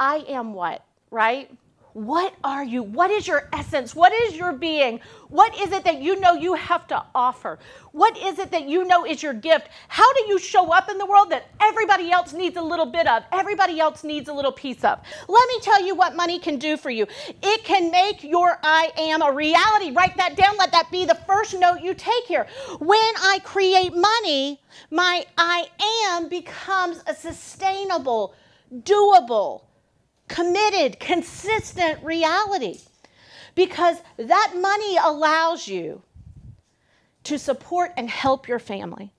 I am what, right? What are you? What is your essence? What is your being? What is it that you know you have to offer? What is it that you know is your gift? How do you show up in the world that everybody else needs a little bit of? Everybody else needs a little piece of. Let me tell you what money can do for you. It can make your I am a reality. Write that down. Let that be the first note you take here. When I create money, my I am becomes a sustainable, doable, committed, consistent reality, because that money allows you to support and help your family.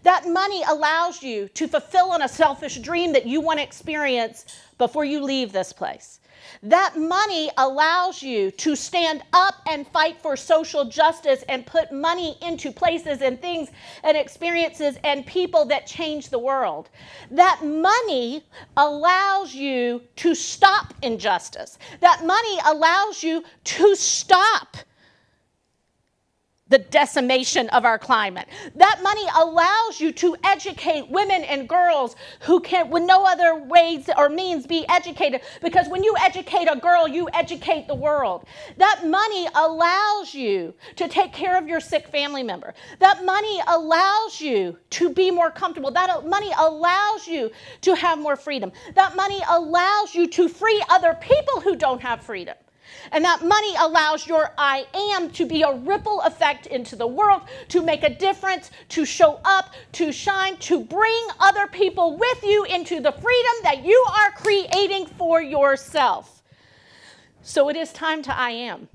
That money allows you to fulfill on a selfish dream that you want to experience before you leave this place. That money allows you to stand up and fight for social justice and put money into places and things and experiences and people that change the world. That money allows you to stop injustice. That money allows you to stop the decimation of our climate. That money allows you to educate women and girls who can, with no other ways or means, be educated. Because when you educate a girl, you educate the world. That money allows you to take care of your sick family member. That money allows you to be more comfortable. That money allows you to have more freedom. That money allows you to free other people who don't have freedom. And that money allows your I am to be a ripple effect into the world, to make a difference, to show up, to shine, to bring other people with you into the freedom that you are creating for yourself. So it is time to I am.